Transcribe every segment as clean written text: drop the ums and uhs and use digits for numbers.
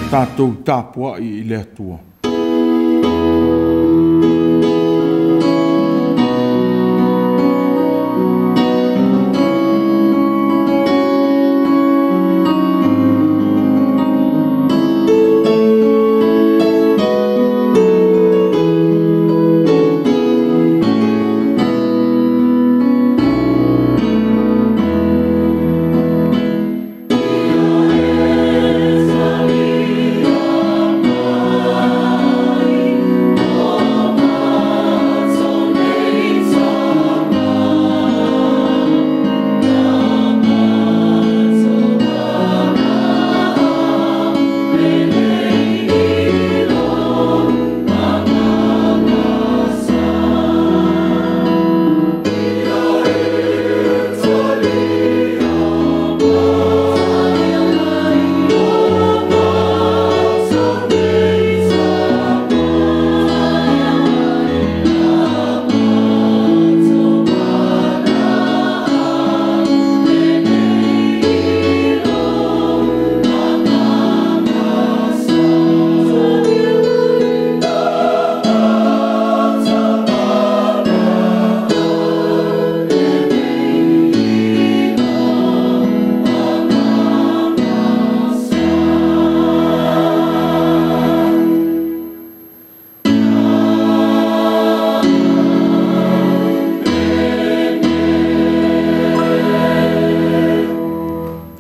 Tātou tāpua I le atua.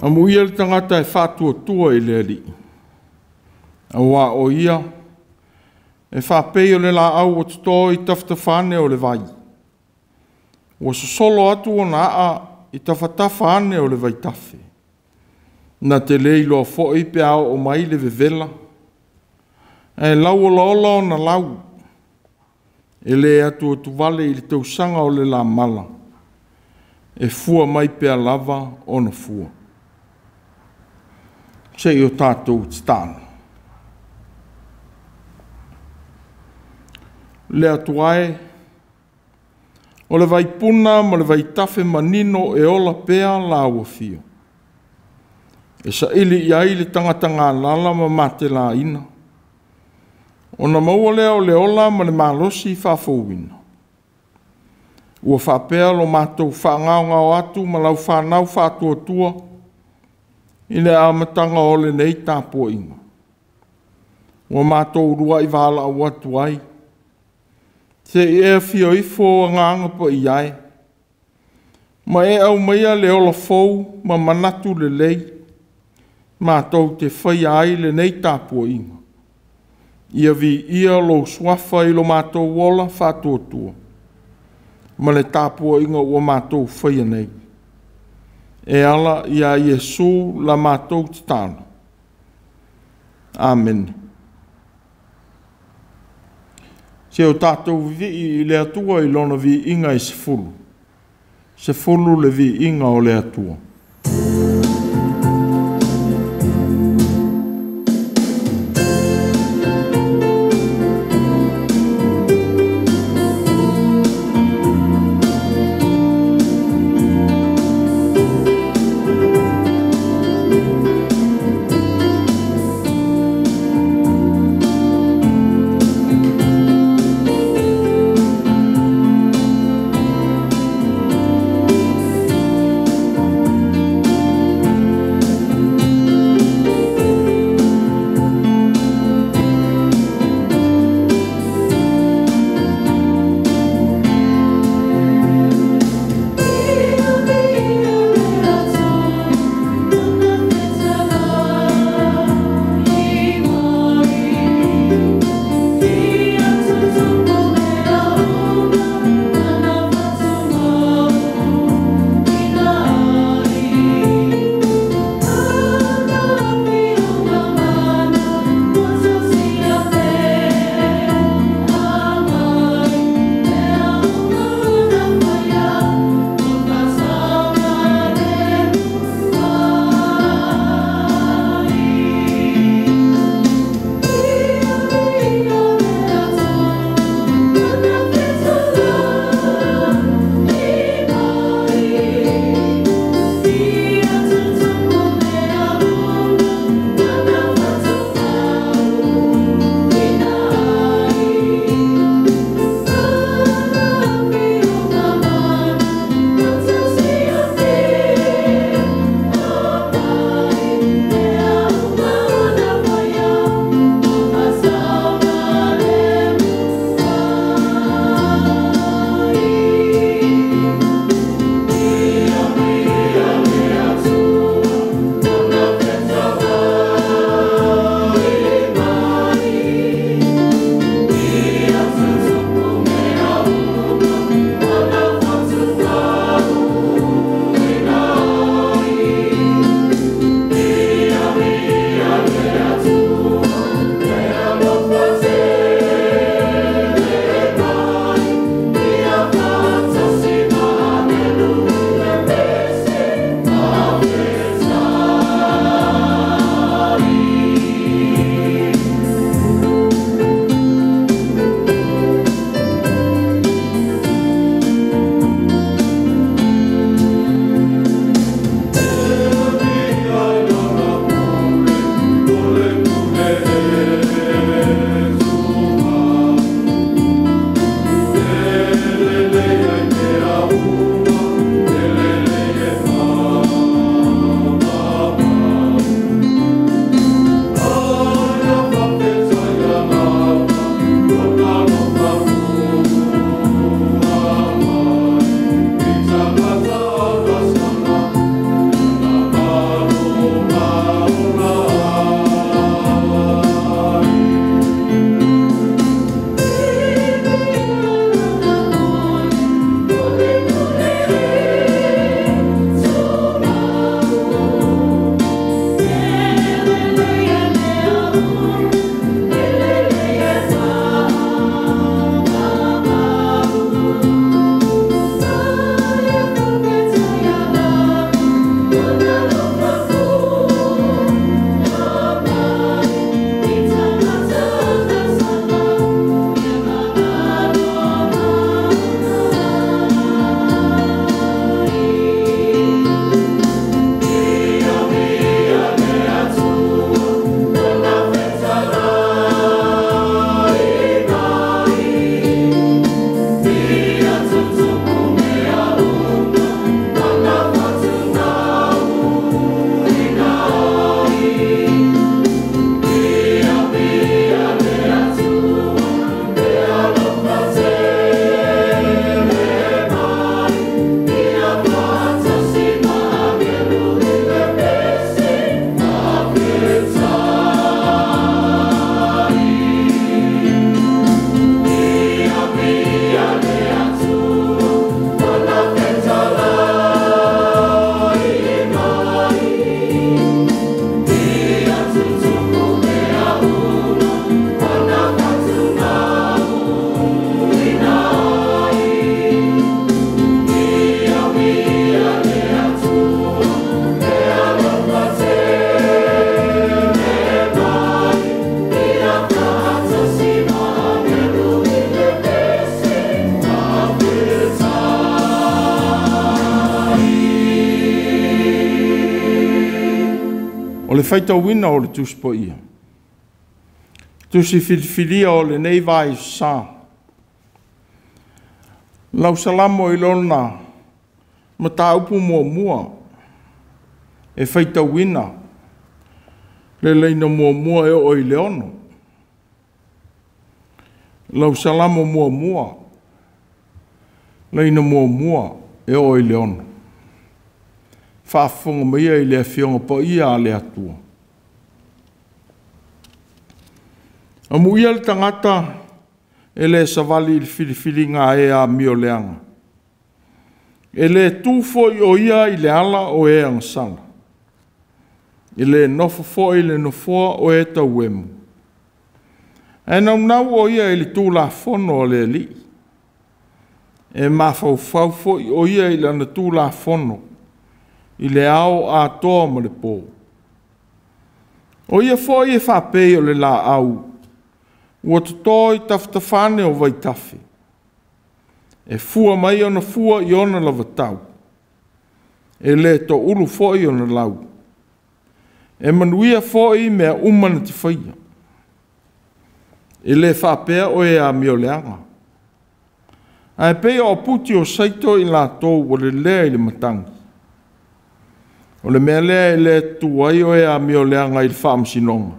Amuia le tangata e whātua tua I le ali. Awa o ia, e whāpei o le la au o tuto I tawhatawhane o le vai. Ua solo atu o na a I tawhatawhane o le vai tawhi. Na te leilo a fōi pe ao o mai le vevela. E lau o laola o na lau. E le atu o tuwale I le tausanga o le la mala. E fua mai pe a lava o na fua. Se o tātou titana. Le atuae, o le vai puna ma le vai tafe manino e ola pea la ua fio. E sa ili I ai le tangata ngā lala ma mate la ina. O na maua lea o le ola ma le malosi whafouina. Ua whapea lo mātou whangau ngau atu ma lau whanau whatua tua I le amatanga o le nei tāpua inga. Ua mātou rua I wala au atu ai. Se e fio I fō nganga pa I ai. Ma e au maia le ola fōu ma manatu le lei. Mātou te whai ai le nei tāpua inga. Ia vi ia lo swafa I lo mātou wola whātua tua. Ma le tāpua inga ua mātou whai nei. E ala ia Yesu la mātou titana. Amen. Se o tātou vi I le atua I lona vi inga I se fulu. Se fulu le vi inga o le atua. O le whaitauina o le tuspo ia. Tusi whiliwhilia o le nei vai sa. Lau salamo I lona ma tā upu mua. E whaitauina. Le leina mua e o I leono. Lau salamo mua. Leina mua e o I leono. Whaafonga maia I lea whionga po ia a lea tua. Amu ia le tangata e le savali I whiliwhili ngā e a mio leanga. E le tūfo I o ia I le ala o e angasala. I le nofo fo I le nofoa o e tau emu. E nau o ia I le tūla fono o le li. E mawhau fo I o ia I le ana tūla fono. I le ao a toa ma le pō. O ia fo I e whapei o le la au. Ua tutoi taftafane o vai tafi. E fua mai ona fua I ona lava tau. E le to ulu fo I ona lau. E manuia fo I mea umana ti whaia. E le whapea o e a mio leanga. A e pea o puti o saito I la tōu o le lea I le matangi. O le mea lea I le tuai o e a mio leanga I le whaamsinonga.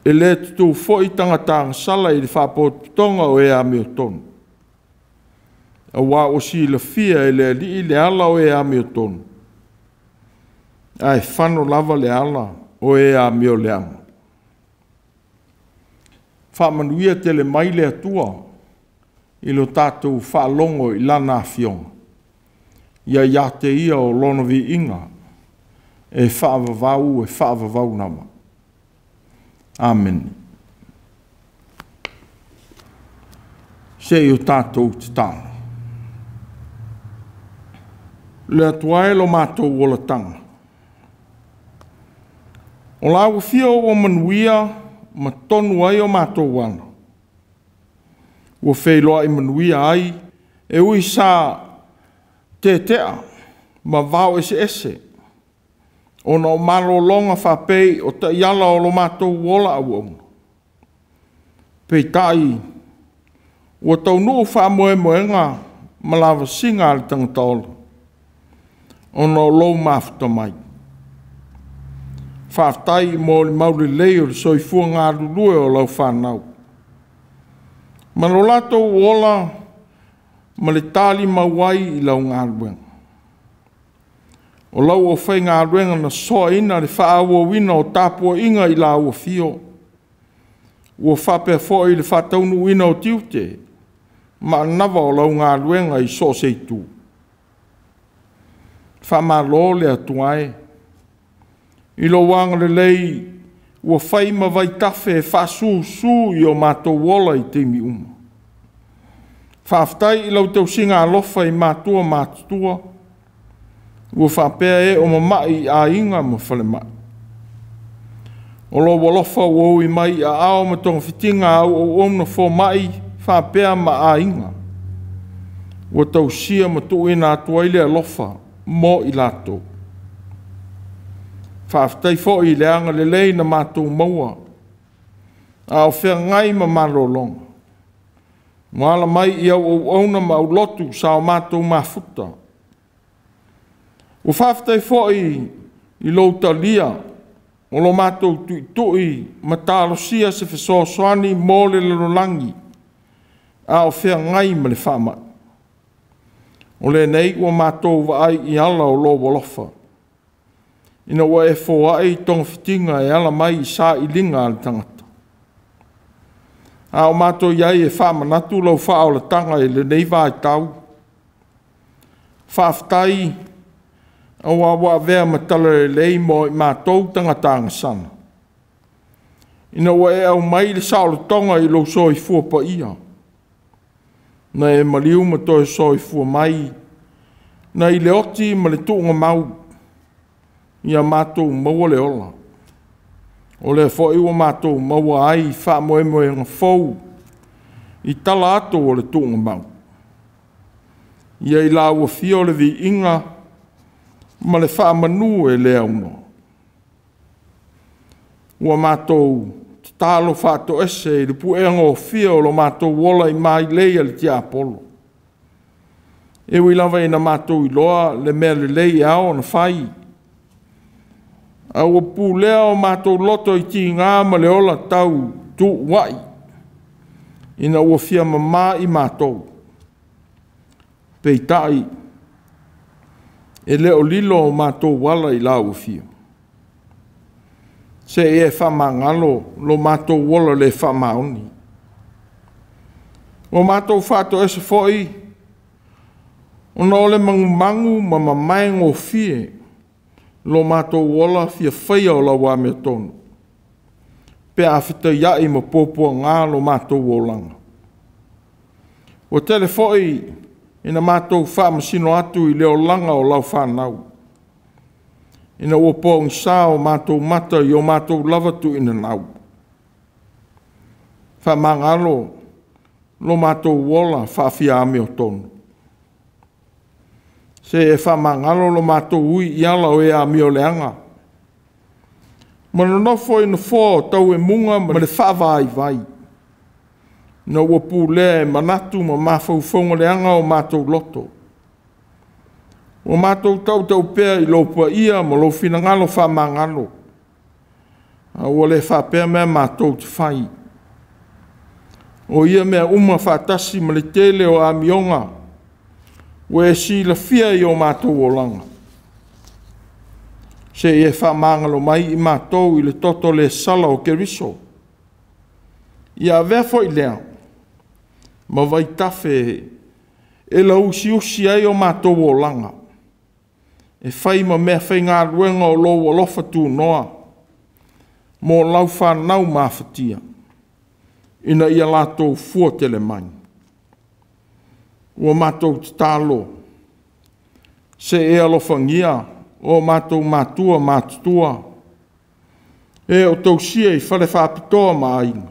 E le tutu fo I tangatanga sala I le whapotonga o e a mio tonu. A wā o si la fia e le li I le ala o e a mio tonu. A e whano lava le ala o e a mio leanga. Whamanuia te le mai le atua I lo tātou whaalongo I lana whionga. Ia te ia o lono vi inga e whaavavau nama. Amen. Se o tātou te tāna. Le atuae lo mātou o la tanga. O lau fia o manuia ma tonu ai o mātou wana. Ua wheiloa I manuia ai e ui sa te tea ma vau ese. Ona o malo longa whapei o ta iala o lo mātou wola au au. Pei tai, ua tau nuu whamoenga ma lava singa ali tangataola. Ona o lou mafuta mai. Whaftai mo li mauri leo li soifua ngā lulue o lau whanau. Ma lo lato wola ma le tali mawai I lau ngā luenga. O lau o whai ngā ruenga na soa ina le whaawua wina o tāpua inga I la ua fio. Ua whapea fo I le whataunu wina o tiute. Ma nawa o lau ngā ruenga I so seitu. Whamalo le atuae. I lo wanga le lei ua whai ma vai tafe e whasu I o mātou wola I teimi uma. Whaftai I lau tau singa alofa I mātua mātutua. Ua whapea e o mamai a inga ma whale mai. O lo walofa o I mai a ao ma tonga fitinga au o omna fo mai whapea ma a inga. Ua tau sia ma tuina atuaile a lofa mo I lato. Whaftai fo I leanga le lei na mātou maua. A o whea ngai ma malolonga. Moala mai I au auna ma au lotu sa o mātou mafuta. O whaftai fōi I louta lia, o lo mātou tui ma tālo sia se whesoasoani mō le lalolangi, a o whea ngai ma le whama. O le nei o mātou wa ai I ala o lo walofa. Ina wa e fōa ai tonga fitinga e ala mai I sā I linga al tangata. A o mātou iai e whama natu lau wha o la tanga e le nei vai tau. Whaftai o wa vea matala lei mo I mātou tangatanga sana. Ina wa e au mai le sao le tonga I lo soi fua pa ia. Na e maliu ma toi soi fua mai. Na I le oti ma le tuunga mau. Ia mātou maua le ola. O le fo iwa mātou maua ai wha moe ngā fau. I tala ato o le tuunga mau. Ia I la ua fio le vi inga. Ma le wha manu e le auno. ua mātou tālo whāto ese, le pu e ngō whia o lo mātou wola I mai leia le tia apolo. E ui lawa ina mātou I loa le mea le lei ao na whai. A ua pu lea o mātou loto I ti ngā ma le ola tau tu wai. Ina ua whia mamā I mātou. Peitai, e leo lilo o mātou wala I lau whia. Se e whamangalo lo mātou wala le whamaoni. O mātou whātou ese foi, o na ole mangu ma mamai ngō whie, lo mātou wala whia whaia o la wā mea tonu. Pe a whita iai ma pōpua ngā lo mātou wolanga. O tele foi, ina mātou whamasino atu I leo langa o lau whanau. Ina ua pōng sā o mātou mata I o mātou lavatu ina nau. Whamangalo, lo mātou wola whawhia ame o tonu. Se e whamangalo lo mātou ui I ala o e ame o leanga. Mana nofo ina fō tau e munga ma le whawai vai. Na ua pū lea e manatu ma mawhauwhaunga leanga o mātou loto. O mātou tau pēr I lopua ia ma lo whinangalo whamangalo. A ua le whapea mea mātou te whai. O ia mea uma whatasi ma le tele o amionga. Ua e si la fia I o mātou o langa. Se e whamangalo mai I mātou I le toto le sala o keriso. Ia vefo I lea. Ma vai tafe e la usi ai o mātou o langa. E whai ma mea whai ngā ruenga o lo walofa tū noa. Mō lau whanau mawhatia. Ina ia lātou fua tele mai. Ua mātou te tālo. Se e alofangia o mātou mātua mātutua. E o tau sia I whale whapitoa ma ainga.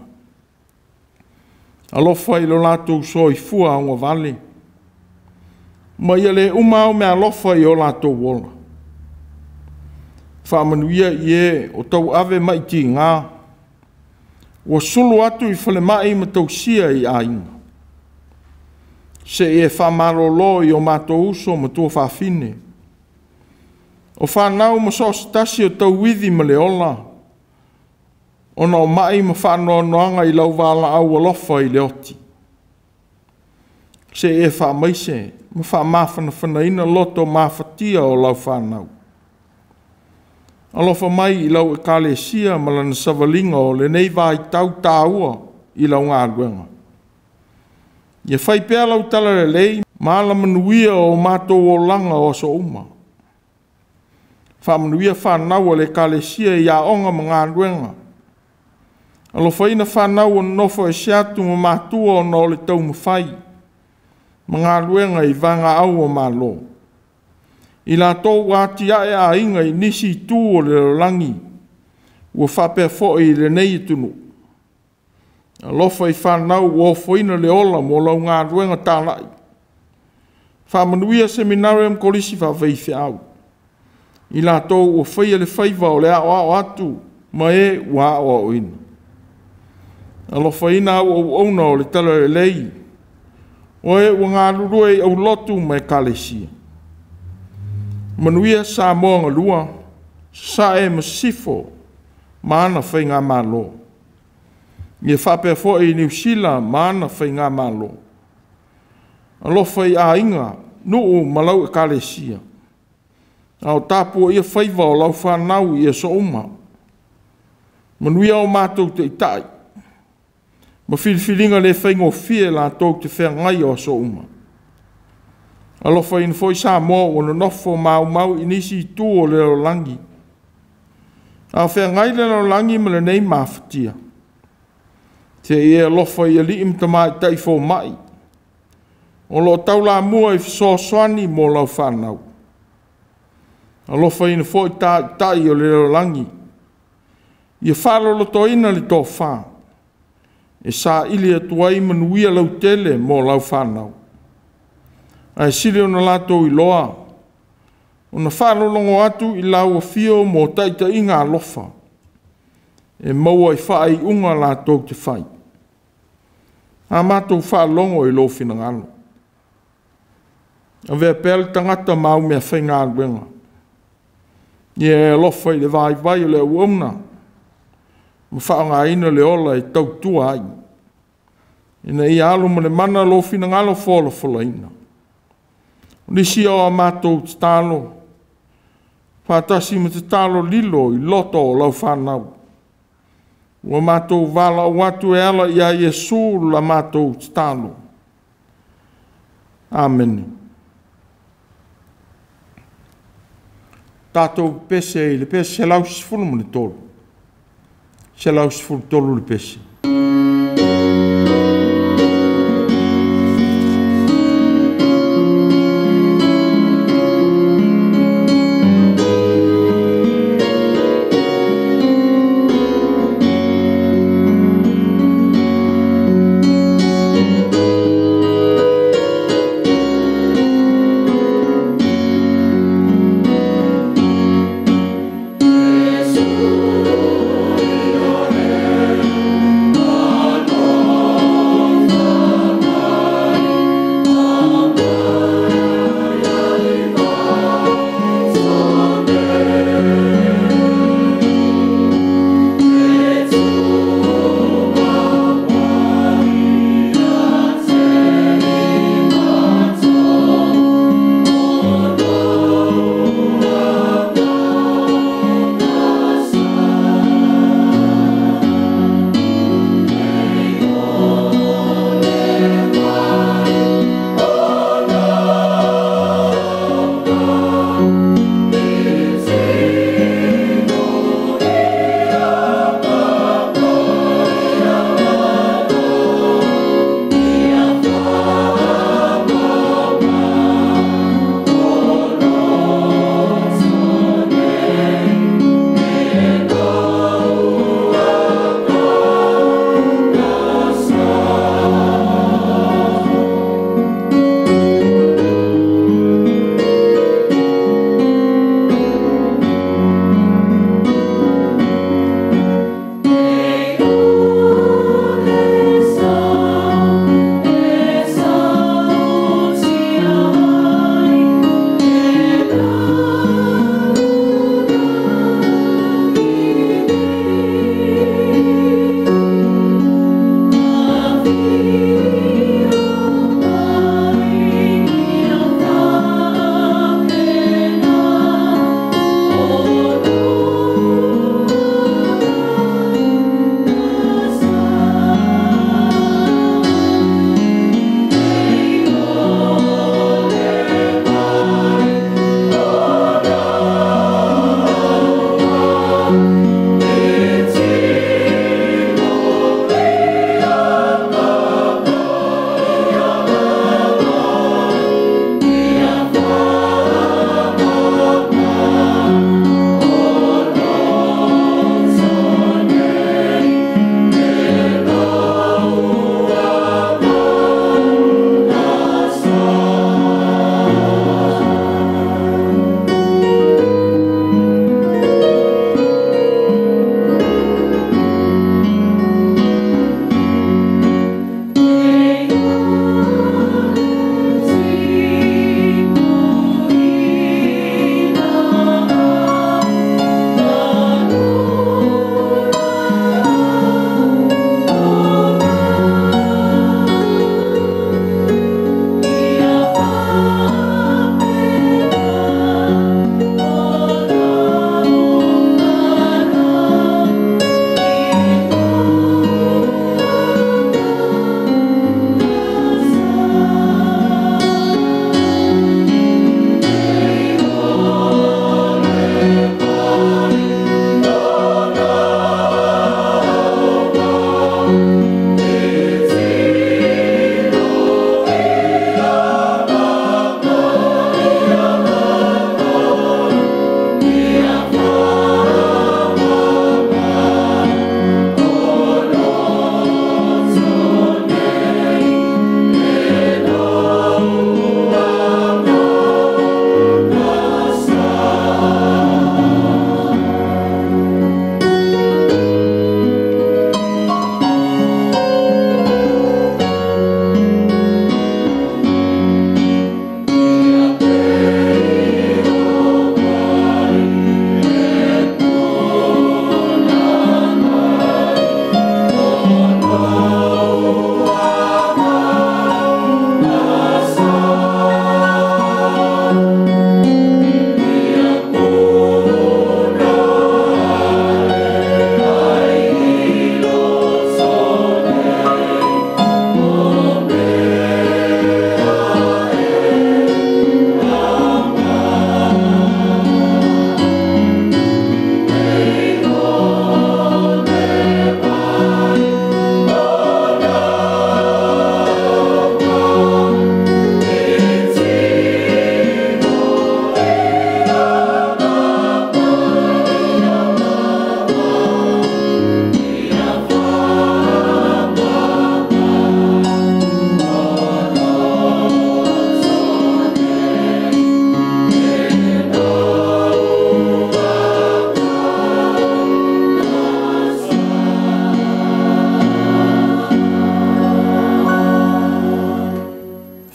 Alofa I lo lātou so I fua aunga vale. Ma ia le umau mea alofa I o lātou wola. Whamanuia I e o tau ave mai ti ngā. Ua sulu atu I whale mai ma tau sia I ainga. Se e whamaro lo I o mātou uso ma tua whawhine. O whanau ma sositasi o tau withi ma le ola. Ona o mai ma whanau noanga I lau wala au alofa I le oti. Se e whamaise, ma whamawhana ina loto mawhatia o lau whanau. Alofa mai I lau e kalesia ma lana savalinga o le nei vai tau tāua I lau ngā ruenga. Ia whai pēr lau tala le lei, maala manuia o mātou o langa o so uma. Whamanuia whanau o le kalesia I a onga ma ngā ruenga. Alofa ina whanau o nofo e siatu ma mātua o no le tau mawhai. Mga luenga I vanga au o malo. I la tō wāti ae a inga I nisi tū o le langi. Ua whapea fōi le nei tunu. Alofa I whanau o whoina le ola mo lau ngā luenga tālai. Whamanuia seminarium kolisi whawhaiwhi au. I la tō ua whaia le whaiva o le ao atu. Ma e ua o ina. Alofa ina au auna o le tala le lei. Oe ua ngā lurue au lotu mai kalesia. Manuia sa moanga lua, sa e masifo, maana whai ngā malo. Ia whapea fo I New Zealand, maana whai ngā malo. Alofa I a inga, nuu malau e kalesia. Au tāpua ia whaiva o lau whanau ia so uma. Manuia o mātou te itai. Ma whiliwhilinga le whaingo whie la tōk te whea ngai o so uma. Alofa ina foi sa mō o no nofo mau inisi tū o le langi. A whea ngai le langi ma le nei mawhatia. Te e alofa I ali imta mai tai fō mai. O lo tau la mua I so swani mō lau whanau. Alofa ina foi tai o le langi. Ia whalo to ina li tō whā. E sa ili atuai manuia lau tele mō lau whanau. Ai siri ona lato I loa. Ona whanolongo atu I lau a fio mō taita I ngā lofa. e maua i whaai unga lātou te whai. A mātou whaalongo i lo finangalo. A vea pēle tangata mau mea whainga aguenga. Ie lofa i le vai le uauna. Ma whaanga ina le ola i tau tua ai. Ina i alo mo le mana lo finangalo fola fola ina. Nisi o a mātou te tālo. Whātasi ma te tālo lilo i loto o lau whanau. Ua mātou wala o watu e ala i a Iesu la mātou te tālo. Amen. Tātou pese i le pese se lau sifuru mo le tolu. Se lau sifuru tolu le pese.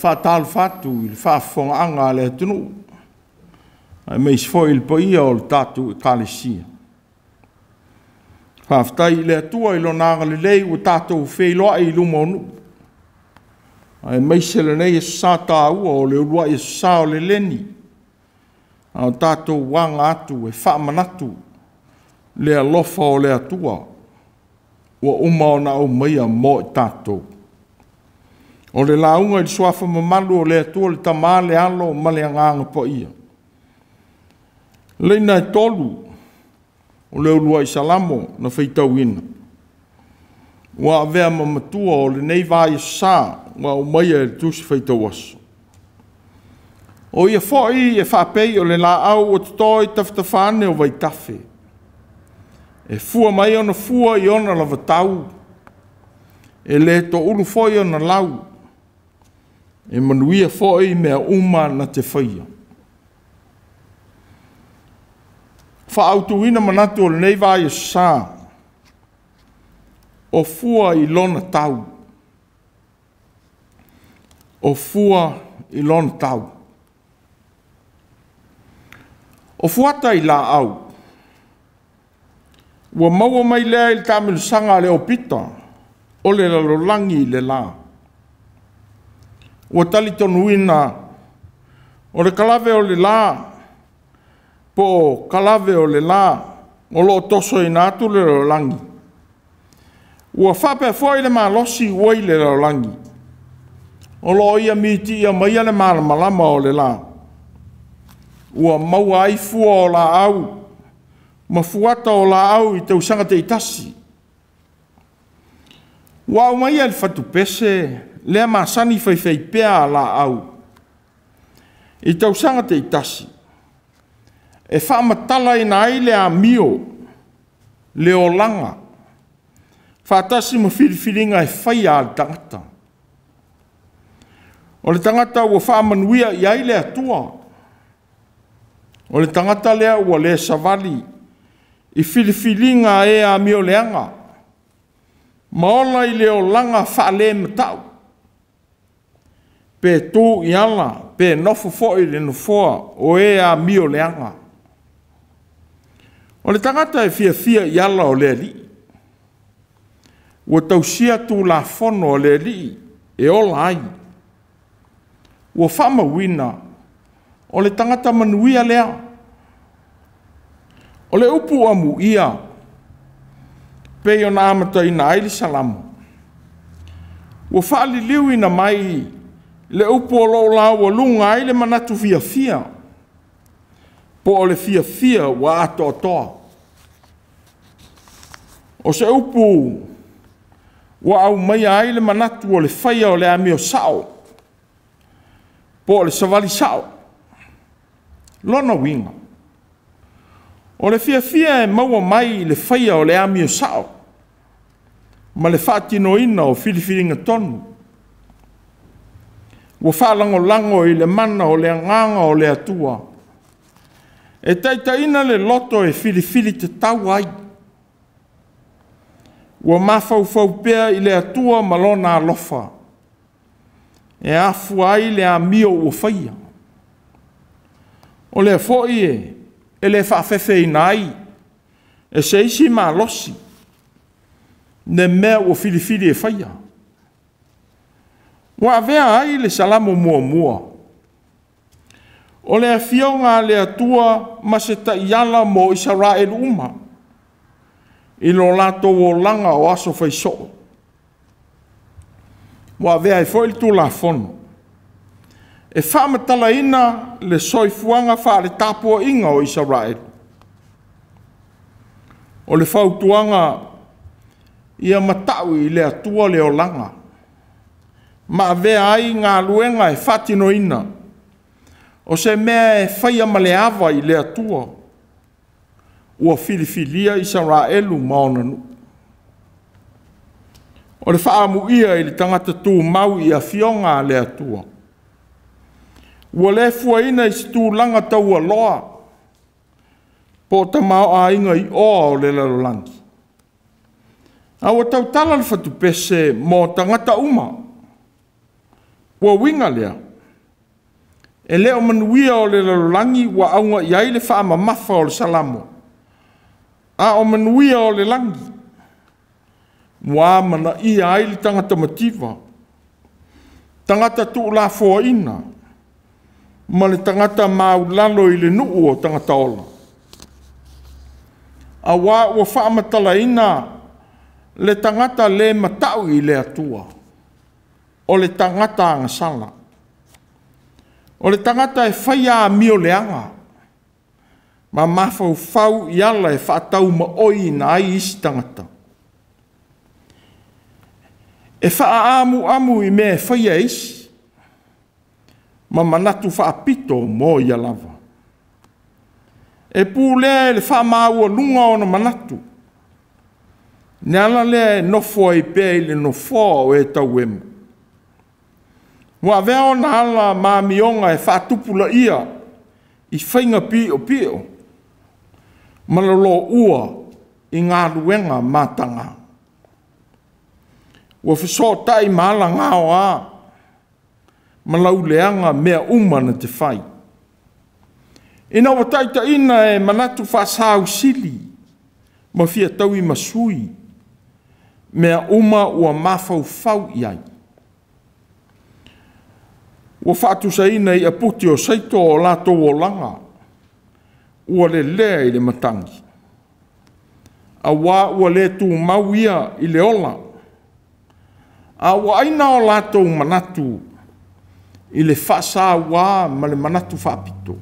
whātālu whātu i le whaafonga le tunu. Ai meis fo il po ia o le tātu i kālesia. Whaafitai le atua i lo nāga le lei o tātou wheiloa i lumonu. Ai meis le nei e sātā ua o le urua i sā o le leni. Au tātou wanga atu e whaamanatu le alofa o le atua. Ua umao na o maia mo i tātou. O le launga i suafa mamalu o le atua le tamā le alo ma le anganga po ia. Leina e tolu o le ulua i salamo na whaitau ina. Ua avea mamatua o le nei vai sā ua o maia e tusi whaitau aso. O ia fōi e whapei o le la au o tutoi taftafane o waitafe. E fua mai ona fua i ona lava tau. E le to ulu fōi ona lau. E manuia fōi mea uma na te whaia. Whaautuina manatu o le nei vai sā. O fua i lona tau. O fua i lona tau. O fuata i la au. Ua maua mai lea i le tāmilu sanga le opita. O le lalolangi i le la. Ua tali tonuina. O le kalave o le la. Po kalave o le la. O lo toso i nātu le lalolangi. Ua whape fwoi le malosi ua i le lalolangi. O lo ia miti ia maia le malamalama o le la. Ua maua ai fua o la au. Ma fuata o la au i tau sanga te itasi. Ua au mai al fatu pese, lea masani whai pea la au. I tau sanga te itasi. E whaamatala ina ai lea mio, leo langa. Whaatasi ma whiriwhiringa e whai a tangata. O le tangata ua whaamanuia i ai lea tua. O le tangata lea ua lea savali. I whiriwhiringa e a mio leanga. Maola i leo langa whaale matau. Pe tū i ala, pe nofo foi le nofoa o e a mio leanga. O le tangata e fia i ala o lea li. Ua tausia tū la fono o lea li e ola ai. Ua whama wina o le tangata manuia lea. O le upu amu ia. Pei o na amata ina aili salamu. Ua whaali liu ina mai le upu o lo la ua lunga aile manatu fia. Po o le fia ua ato toa. O se upu ua au mai aile manatu o le whaia o le amio sao. Po o le savali sao. Lona winga. O le fia e maua mai le whaia o le amio sao. Ma le whaatino ina o whiriwhiringa tonu. Ua whaalango i le mana o le anganga o le atua. E taita ina le loto e whiriwhiri te tau ai. Ua mawhau pea i le atua malona alofa. E afu ai le amio o whaia. O le foi e le whaafefe ina ai. E se isi maa losi. Ne mea o whiriwhiri e whaia. Wa avea ai le salamo mua. O le afionga le atua ma se taiala mo Israel uma. I lo lato o langa o aso whaiso. Wa avea e foi tu la fono. E whamatala ina le soifuanga wha le tapua inga o Israel. O le whautuanga ia matau i le atua le o langa. Ma avea ai ngā luenga e whatino ina. O se mea e whaia ma le awa i le atua. Ua whiriwhiria Israelu maonanu. O le whaamu ia i le tangata tū mau i a fionga le atua. Ua le fua ina i situ langa taua loa. Po ta mao a inga i o le lalolangi. Awa tau tala le whatupese mo tangata uma. ua winga lea. E leo manuia o le lalolangi wa aunga iai le wha mamafa o le salamo. A o manuia o le langi. Mua mana ia ai le tangata mativa. Tangata tu la fo ina. Ma le tangata maulalo i le nuu o tangata ola. A wā ua wha matala ina le tangata le matau i le atua. O le tangata angasala. O le tangata e whaia mio leanga. Ma mafau fau i ala e whaatau ma oi na ai isi tangata. E wha amu i me e whaia isi. Ma manatu whaapito mo i alava. E pū lea le wha maua lunga o na manatu. Ne ala lea e nofo i pēa i le nofo o e tau emu. Wa veo na ala mamionga e whaatupula ia i whainga pio pio. Malalo ua i ngā ruenga mātanga. Wa whisō tai maala ngāo a. Malau leanga mea umana te whai. Ina wa taita ina e manatu whasau sili. Ma fia tau i masui. Mea uma ua mafau fau iai. Ua whaatu sa ina i aputi o saito o lato o langa. Ua le lea i le matangi. A wā ua le tu mau ia i le ola. A ua aina o lato manatu i le whasa wā ma le manatu whapito.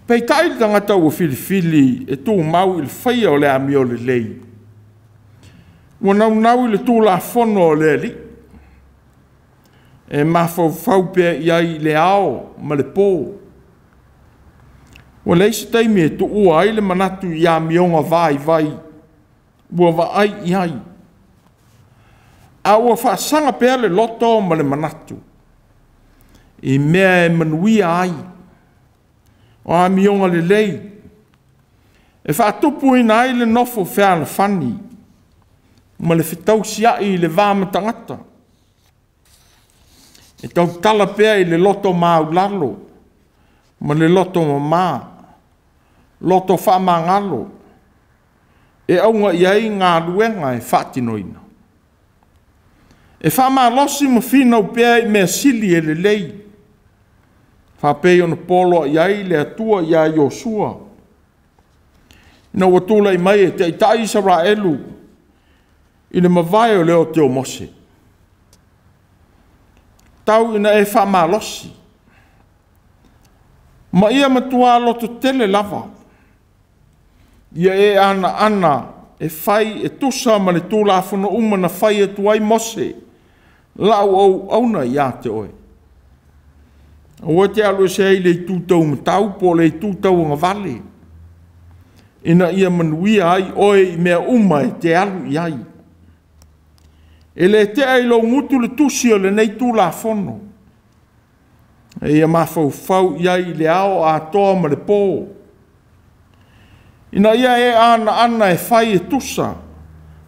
Pei tai tangata ua filifili e tu mau i le whaia o le ami o le lei. Ua nau i le tu la fono o le li. E mafau fau pia iai le ao ma le pō. Ua leisi taimi e tu ua ai le manatu i a mionga vai. Ua va ai iai. A ua whaasanga pia le loto ma le manatu. I mea e manuia ai. O a mionga le lei. E whaatupu ina ai le nofo whea na whani. Ma le whitau siai le vāma tangata. E tau tala pea i le loto maulalo. Ma le loto mamā. Loto whamangalo. E aunga iai ngā ruenga e whaatinoina. E whama losi ma whinau pea i mea sili e le lei. Whapei ona polo iai le atua ia Iosua. Ina watula i mai e te itai Israelu. I le mawai o leo te o Mose. Tau ina e whama losi. Ma ia matua loto tele lava. Ia e ana e whai e tusa ma le tūla whana umana whai e tuai Mose. Lau auna ia te oe. Ua te alu se ei le tūtau matau po le tūtau ngā vale. Ina ia manuia ai oe i mea uma e te alu iai. E le te ai lo ngutu le tusi o le nei tūla whono. E ia mawhau fau iai le ao a toa ma le pō. Ina ia e ana e whai e tusa.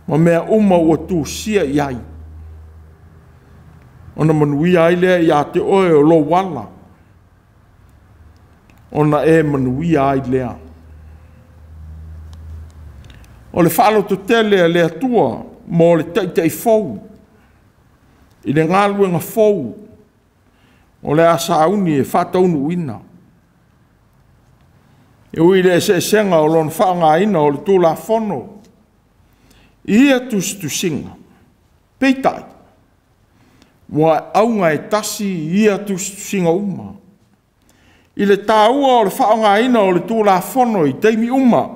Ma mea uma ua tūsia iai. Ona manuia ai lea ia te oe o lo wala. Ona e manuia ai lea. O le whaalo to tele lea tua, mo le teitai fau. I le ngaluenga fau. O le asauni e whataunu ina. E ui le se senga o lon whaanga ina o le tūla whono. Ia tu singa. Peitai. Wa aunga e tasi ia tu singa uma. I le tāua o le whaonga ina o le tūla whono i teimi uma.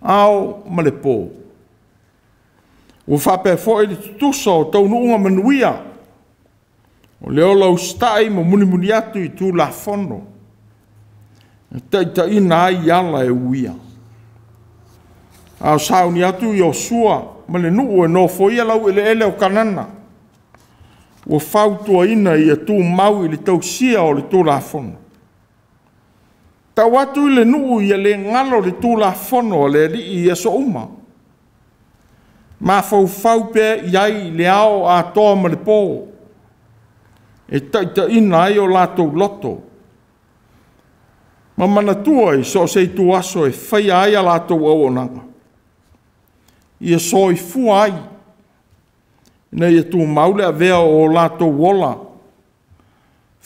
Ao ma le pō. Ua whape fo i le tutusa o taunu unga manuia. O leo lau stai mo muni atu i tūla whono. Taita ina ai ala e uia. Ao sauni atu i o sua ma le nuu e no foia lau ele o kanana. Ua whautua ina i a tū mau i le tausia o le tūla whono. Tau atu i le nuu i a le ngalo le tūla whono le li i a so uma. Ma fau pe iai le ao a toa ma le pō. E taita ina ai o lātou loto. Ma mana tua i so se tu aso e whai ai a lātou au onanga. Ia so i fua ai. Nei e tu maule a vea o lātou wola.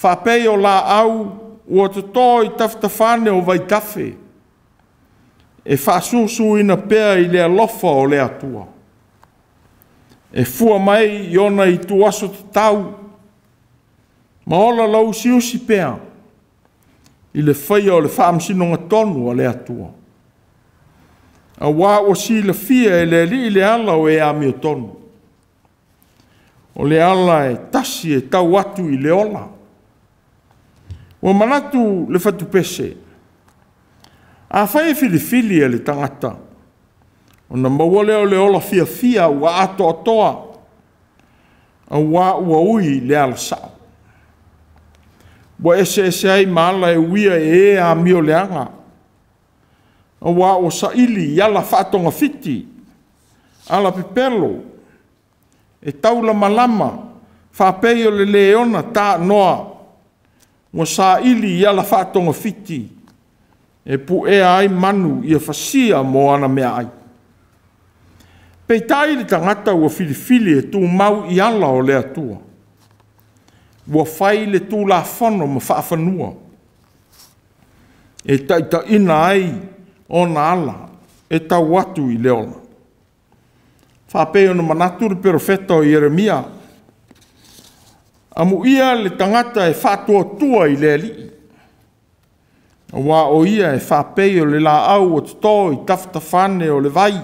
Whapei o la au ua te tō i taftawhane o vai tafe. E whasusu ina pēa i lea lofa o lea tua. E fua mai i ona i tu aso te tau. Ma ola lau siusi pēa. I le whaia o le whaamsinonga tonu o lea tua. A wā o si le fia e le li i le ala o e ami o tonu. O le ala e tasi e tau atu i le ola. O manatu le fatu pese. A whai fili e le tangata. O na mawale o le ola fia ua ato atoa. A wā ua ui le ala sao. Wa ese ai maala e uia e a mio leanga. A wā o saili yala whaatonga fiti. Ala pepelo. E taula malama. Whapei o le leona tā noa. Wa saili yala whaatonga fiti. E pu e ai manu ia fasia mo ana mea ai. Pei tai le tangata ua filifili e tu mau i ala o lea tua. Ua whai le tū la whano ma whaafanua. E taita ina ai o na ala, e tau atu i leona. Whapei ona manatu le perofeta o Jeremia. Amu ia le tangata e whātua tua i lea li. Wa o ia e whapei o le la au o tō i taftawhane o le vai.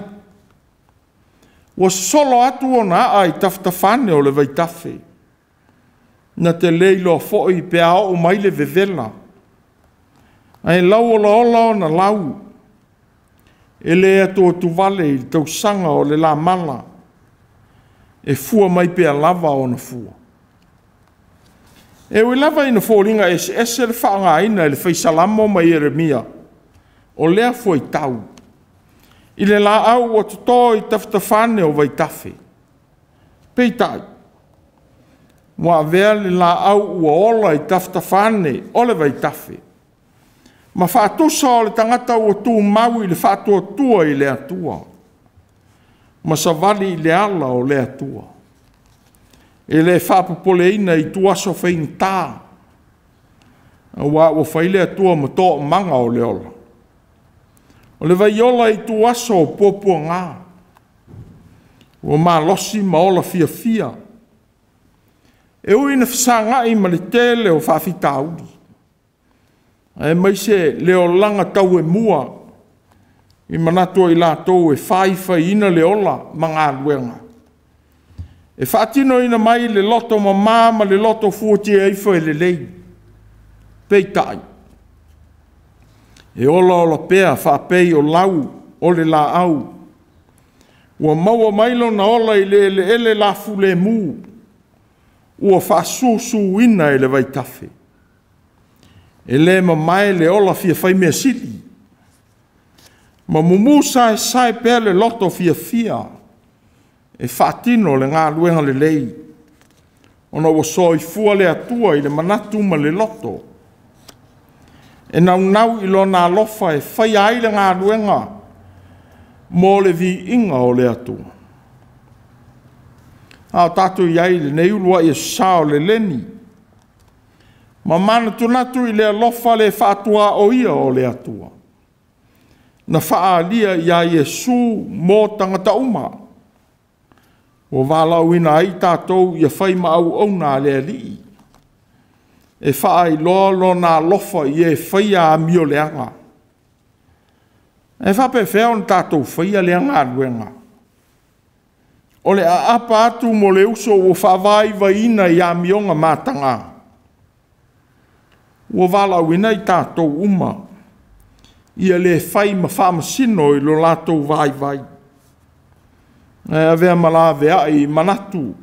Ua solo atu o na a i taftawhane o le vai tafe. Na te leilo fo'i pe ao o mai le vevela. Ai lau o la na lau. E le atu o tu vale i tau sanga o le la mala. E fua mai pe a lava o na fua. E ui lava ina fōringa ese le whaanga ina le whaisalamo mai Jeremia. O lea fua i tau. I le la au o tu tō i taftawhane o vai tafe. Pei tai. Mua vea le la au ua ola i taftawhane o le vai tafe. Ma whaatusa o le tangata ua tū mau i le whaatua tua i le atua. Ma savali i le ala o le atua. E le whaapupoleina i tuaso whain tā. Ua whaile atua ma tō manga o le ola. O le vai ola i tuaso o pōpua ngā. Ua mā losi ma ola fia. E ui na whasanga i ma le tele o whaafita auri. E mai se leo langa tau e mua. I manatua i lātou e whaifa ina le ola ma ngā luenga. E whaatino ina mai le loto ma māma le loto fuoti e ifa e le lei. Pei tai. E ola pea whaapei o lau o le la au. Ua maua mailo na ola i le ele la fule mū. Ua whaasusu ina e le vai tafe. E le ma mai le ola fia whai mea sili. Ma mumusa e sai pea le loto fia. E whaatino le ngā luenga le lei. Ona ua soi fua le atua i le manatu ma le loto. E nau i lo nā lofa e whai ai le ngā luenga. Mō le vi inga o le atua. Ao tātou iai le neulua i sao le leni. Ma mana tunatu i le alofa le whaatua o ia o le atua. Na whaalia ia Iesu mō tangata uma. O wālau ina ai tātou ia whai maau au nā le alii. E whaai lo nā lofa i e whai a mio leanga. E whape whea on tātou whai a leanga aluenga. O le apa atu mo le uso o whawai waina i a mionga mātanga. Ua wālau ina i tātou uma. Ia le whai ma whamasino i lo lātou vai. E avea mala vea i manatu.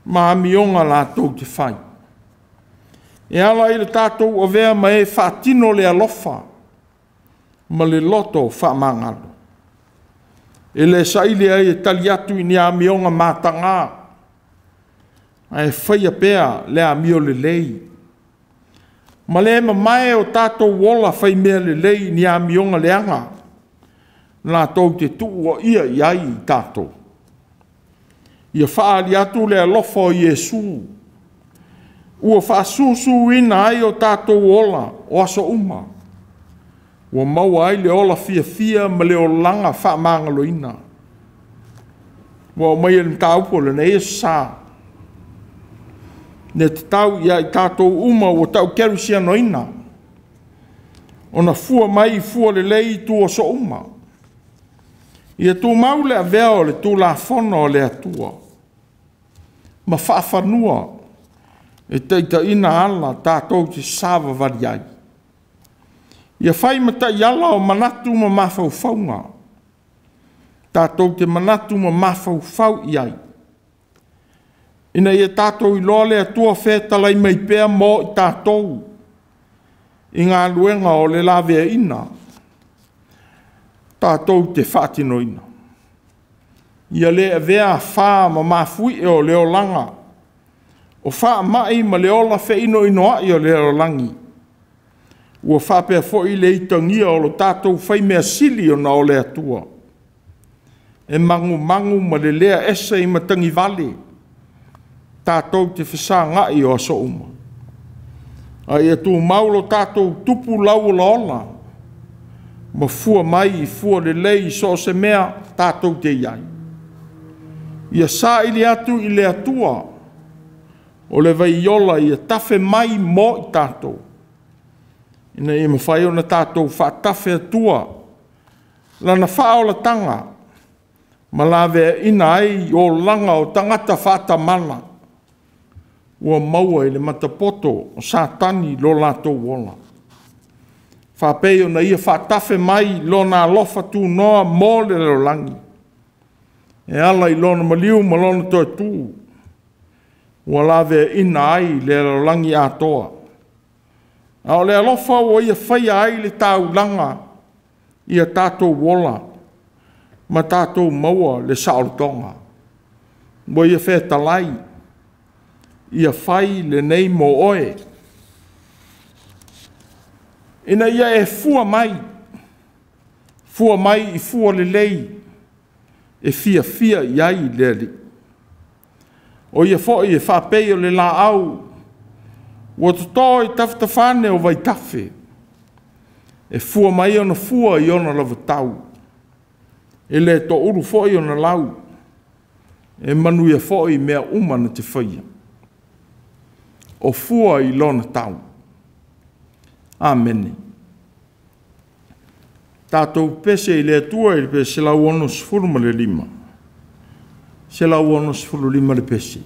Ma mionga lātou te whai. E ala i le tātou o vea ma e whaatino le alofa. Ma le loto whamangalo. E le saile ai e tali atu i ni a mionga mātanga. Ai whaia pēa le a mio le lei. Ma le mai o tātou wola whai mea le lei ni a mionga leanga. Nā tau te tuu o ia iai i tātou. Ia whaali atu le alofa o Iesu. Ua whaasusu ina ai o tātou wola o aso uma. Ua maua ai le ola fia ma le o langa wha mangalo ina. Ua mai e mtaupo le ne esa. Ne te tau ia i tātou uma o tau keru sia noina. O na fua mai fua le lei tu o so uma. Ia tu mau le avea o le tu la fono o le atua. Ma whaafanua e teita ina ala tātou te sāwa variai. Ia whai mata i ala o manatu ma mawhau whaunga. Tātou te manatu ma mawhau whau iai. Ina ia tātou i loa le atua whētalai mai pēr mō i tātou. I ngā luenga o le lawea ina. Tātou te whātino ina. Ia le avea whā ma mawhui e o leo langa. O wha mai ma le ola whaino inoa i o leo langi. Ua whapea fo i le itangia o lo tātou whai mea sili o na o le atua. E mangu ma le lea esa i matangi vale. Tātou te whasa ngai o aso uma. A ia tū maulo tātou tupu lau la ola. Ma fua mai i fua le lei so se mea tātou te iai. Ia sā ili atu i le atua. O le vai iola ia tafe mai mo i tātou. Ina i mawhai o na tātou whaatafe atua. Lana whaola tanga. Ma lawe ina ai o langa o tangata whaatamana. Ua maua i le matapoto o sātani lo lātou wola. Whapei o na ia whaatafe mai lo nā lofa tū noa mō le langi. E ala i lona maliu ma lona toi tū. Ua lawe ina ai le langi atoa. A o le alofa o ia whaia ai le tāu langa ia tātou wola. Ma tātou maua le saolotonga. Ua ia whetalai. Ia whai le nei mo oe. Ina ia e fua mai. Fua mai i fua le lei. E fia iai le li. O ia fo i e whapei o le la au. Ua to i taftafane o vai tafe. E fua mai o na fua i ona lava tau. E le to uru fo i ona lau. E manu ia fo i mea umana te whaia. O fua i lona tau. Amen. Tātou pese i le atua i le pese la uono sifuru ma le lima. Se la uono sifuru lima le pese.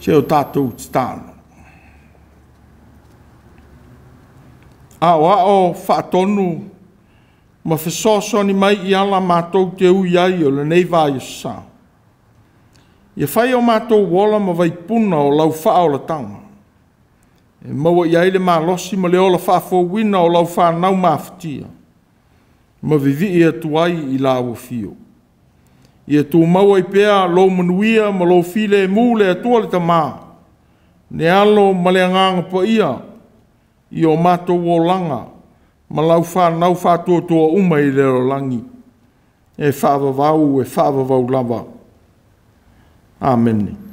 Te o tātou tāno. O whaatonu ma whesosoni mai I ala mātou te ui ai o le nei vai sa. Ia whai o mātou wola ma vai puna o lau wha o la tanga. E maua I aile mā losi ma le ola wha wina o lau wha nau mawhitia. Ma vivi ia tuai I la ua fio. Ia tu maua I pea lo manuia ma lo file mu le atua le ta mā. Ne alo ma le anganga pa ia. I o mātou o langa. Ma lau wha nau wha tua uma I lero langi. E wha vau lava. Amen.